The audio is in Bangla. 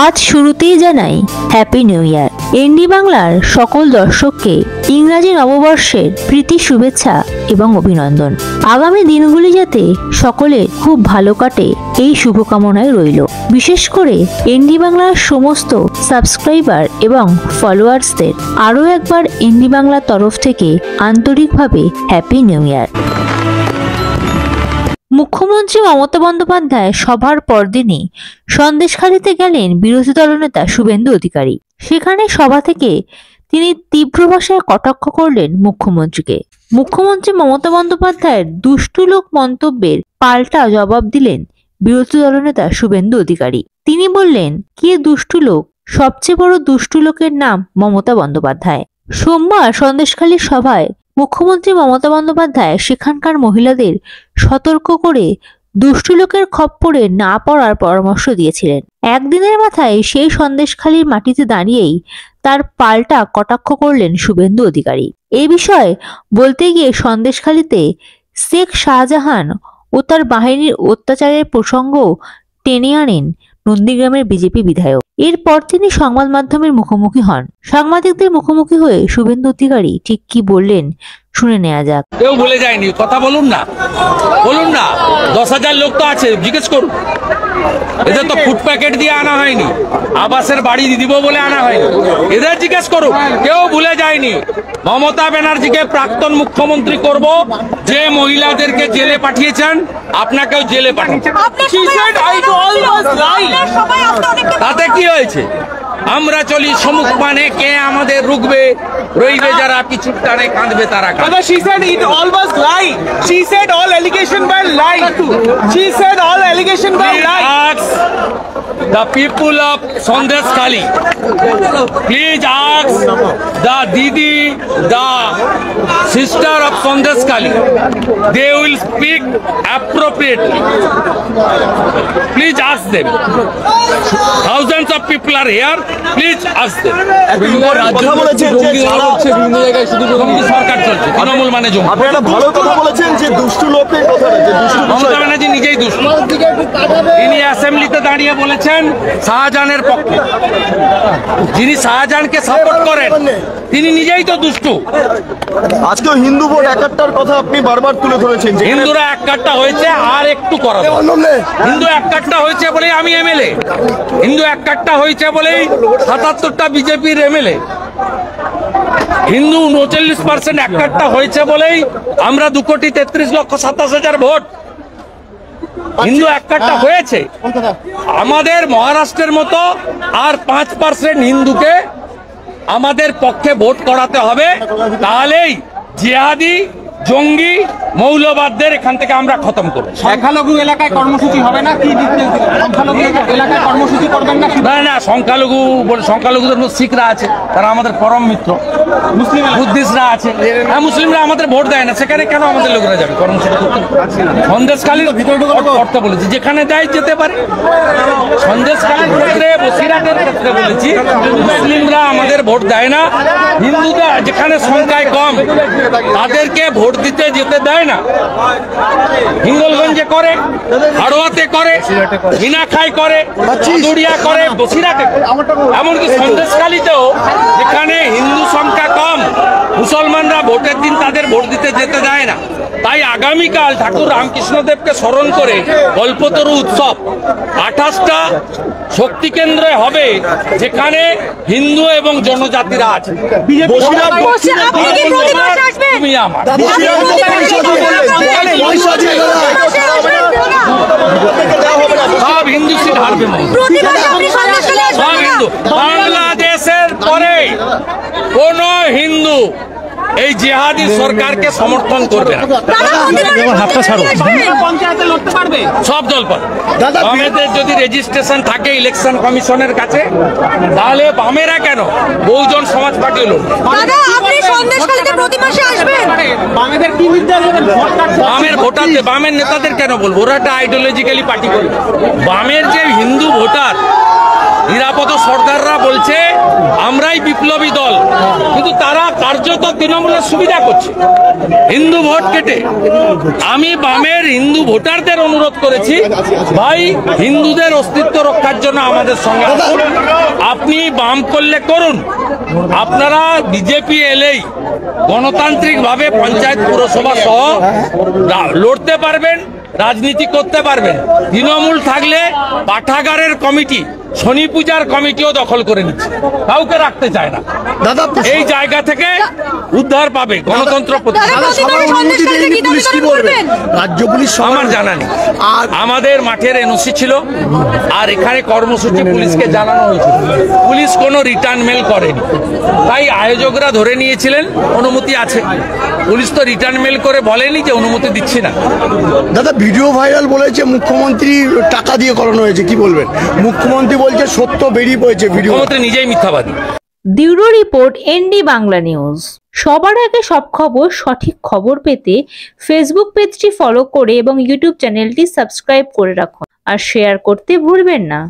আজ শুরুতেই জানাই হ্যাপি নিউ ইয়ার। এনডি বাংলার সকল দর্শককে ইংরাজি নববর্ষের প্রীতি শুভেচ্ছা এবং অভিনন্দন। আগামী দিনগুলি যাতে সকলের খুব ভালো কাটে এই শুভকামনায় রইল। বিশেষ করে এনডি বাংলার সমস্ত সাবস্ক্রাইবার এবং ফলোয়ার্সদের আরও একবার এনডি বাংলার তরফ থেকে আন্তরিকভাবে হ্যাপি নিউ ইয়ার। মুখ্যমন্ত্রী মমতা বন্দ্যোপাধ্যায় সভার পরদিনই সন্দেশখালিতে গেলেন বিরোধী দলনেতা শুভেন্দু অধিকারী। সেখানে সভা থেকে তিনি তীব্র ভাষায় কটাক্ষ করলেন মুখ্যমন্ত্রীকে। মুখ্যমন্ত্রী মমতা বন্দ্যোপাধ্যায়ের দুষ্টু লোক মন্তব্যের পাল্টা জবাব দিলেন বিরোধী দলনেতা শুভেন্দু অধিকারী। তিনি বললেন, কে দুষ্টু লোক? সবচেয়ে বড় দুষ্টু লোকের নাম মমতা বন্দ্যোপাধ্যায়। সোমবার সন্দেশখালির সভায় মুখ্যমন্ত্রী মমতা বন্দ্যোপাধ্যায় সেখানকার মহিলাদের সতর্ক করে দুষ্টু লোকের খপ্পরে না পড়ার পরামর্শ দিয়েছিলেন। একদিনের মাথায় সেই সন্দেশখালির মাটিতে দাঁড়িয়েই তার পাল্টা কটাক্ষ করলেন শুভেন্দু অধিকারী। এ বিষয়ে বলতে গিয়ে সন্দেশখালিতে শেখ শাহজাহান ও তার বাহিনীর অত্যাচারের প্রসঙ্গ টেনে আনেন নন্দীগ্রামের বিজেপি বিধায়ক। এরপর তিনি সংবাদ মাধ্যমের মুখোমুখি হন। সাংবাদিকদের মুখোমুখি হয়ে শুভেন্দু অধিকারী ঠিক কি বললেন শুনে নেওয়া যাক। কেউ ভুলে যায়নি, কথা বলুন না 10,000 লোক তো আছে, জিজ্ঞেস করুন। এদের তো ফুড প্যাকেট দিয়ে আনা হয়নি, আবাসের বাড়ি দিব বলে আনা হয়নি। এদের জিজ্ঞেস করুন, কেউ ভুলে যায়নি। মমতা ব্যানার্জিকে প্রাক্তন মুখ্যমন্ত্রী করব, যে মহিলাদেরকে জেলে পাঠিয়েছেন আপনাকেও জেলে পাঠিয়েছেন। তাতে কি হয়েছে? আমরা চলি সমুখ মানে কে আমাদের রুখবে, রইবে যারা পিছুর টানে কাঁদবে তারা। She said it all was lie. She said all allegation were lie. She said all allegation were lie. Ask the people of Sandeshkhali. Please ask the Didi, the sister of Sandeshkhali. They will speak appropriately. Please ask them. Thousands of people are here. Please ask them. সরকার চলছে, তৃণমূল মানে জমি। আপনারা ভালো কথা বলেছেন যে দুষ্টু লোকের কথা, যে দুষ্টু মমতা ব্যানার্জি নিজেই দুষ্টু। তিনি অ্যাসেম্বলিতে দাঁড়িয়ে বলেছেন শাহজাহানের পক্ষে। যিনি শাহজাহানকে সাপোর্ট করেন তিনি নিজেই তো দুষ্টু। আজকেও হিন্দু ভোট একাত্তর কথা আপনি বারবার তুলে ধরেছেন। হিন্দুরা একাট্টা হয়েছে, আর একটু করা। হিন্দু একাট্টা হয়েছে বলেই আমি এমএলএ। হিন্দু একাট্টা হয়েছে বলেই 77টা বিজেপির এমএলএ। হিন্দু 39% একাট্টা হয়েছে বলেই আমরা 2,33,27,000 ভোট। হিন্দু একাট্টা হয়েছে। আমাদের মহারাষ্ট্রের মতো আর 5% হিন্দুকে আমাদের পক্ষে ভোট করাতে হবে, তাহলেই জিহাদি জঙ্গি মৌলবাদদের এখান থেকে আমরা খতম করব। সংখ্যালঘু এলাকায় কর্মসূচি হবে না? কি সংখ্যালঘু এলাকায় কর্মসূচি করবেন না? না, সংখ্যালঘুদের মধ্যে শিখরা আছে, তারা আমাদের পরম মিত্র। মুসলিম বুদ্ধিস্টরা আছে, হ্যাঁ মুসলিমরা আমাদের ভোট দেয় না, সেখানে কেন আমাদের লোকেরা যাবে কর্মসূচি করতে? সন্দেশখালীর অর্থ বলেছি, যেখানে দেয় যেতে পারে। সন্দেশখালীর ক্ষেত্রে, বসিরহাটের ক্ষেত্রে বলেছি মুসলিমরা আমাদের ভোট দেয় না। হিন্দুরা যেখানে সংখ্যায় কম তাদেরকে ভোট দিতে যেতে দেয় না। হিঙ্গলগঞ্জে করে, হাড়োয়াতে করে, মিনাখায় করে, আদুরিয়া করে, বসিরহাটে করে, এমনকি সন্দেশখালীতেও যেখানে হিন্দু সংখ্যা কম মুসলমানরা ভোটের দিন তাদের ভোট দিতে যেতে দেয় না। তাই আগামীকাল ঠাকুর রামকৃষ্ণদেবকে স্মরণ করে কল্পতরু উৎসব 28টা শক্তি কেন্দ্রে হবে, যেখানে হিন্দু এবং জনজাতিরা আছে। তুমি আমার সব হিন্দু সিট হারবে, সব হিন্দু। বাংলাদেশের পরে কোন হিন্দু এই জিহাদি সরকারকে সমর্থন করবে না। সব দল পারে। বামেদের যদি রেজিস্ট্রেশন থাকে ইলেকশন কমিশনের কাছে, তাহলে বামেরা কেন বহুজন সমাজ পার্টি হলো। বামের ভোটারদের, বামের নেতাদের কেন বলবো? ওরা একটা আইডিওলজিক্যালি পার্টি করবে। বামের যে হিন্দু ভোটার নিরাপদ সর্দাররা বলছে আমরাই বিপ্লবী দল, কিন্তু তারা কার্যত তৃণমূলের সুবিধা করছে হিন্দু ভোট কেটে। আমি বামের হিন্দু ভোটারদের অনুরোধ করেছি, ভাই হিন্দুদের অস্তিত্ব রক্ষার জন্য আমাদের সঙ্গে আসুন। আপনি বাম করলে করুন, আপনারা বিজেপি এলেই গণতান্ত্রিকভাবে পঞ্চায়েত পুরসভা সহ লড়তে পারবেন, রাজনীতি করতে পারবেন। তৃণমূল থাকলে পাঠাগারের কমিটি, শনি পূজার কমিটিও দখল করে নিচ্ছে, কাউকে রাখতে চায় না। দাদা এই জায়গা থেকে উদ্ধার পাবে গণতন্ত্র। রাজ্য পুলিশ আমার জানা নেই, আমাদের মাঠের এনওসি ছিল আর এখানে কর্মসূচি পুলিশকে জানানো হয়েছিল, পুলিশ কোনো রিটার্ন মেল করেনি, তাই আয়োজকরা ধরে নিয়েছিলেন অনুমতি আছে। পুলিশ তো রিটার্ন মেল করে বলেনি যে অনুমতি দিচ্ছি না। দাদা ভিডিও ভাইরাল বলেছে মুখ্যমন্ত্রী টাকা দিয়ে করানো হয়েছে, কি বলবেন? মুখ্যমন্ত্রী বলছে সত্য বেরিয়ে পড়েছে, ভিডিও মুখ্যমন্ত্রী নিজেই মিথ্যাবাদী। Bureau report ND Bangla news. সবার আগে সব খবর, সঠিক খবর পেতে ফেসবুক পেজটি ফলো করে এবং ইউটিউব চ্যানেলটি সাবস্ক্রাইব করে রাখুন আর শেয়ার করতে ভুলবেন না।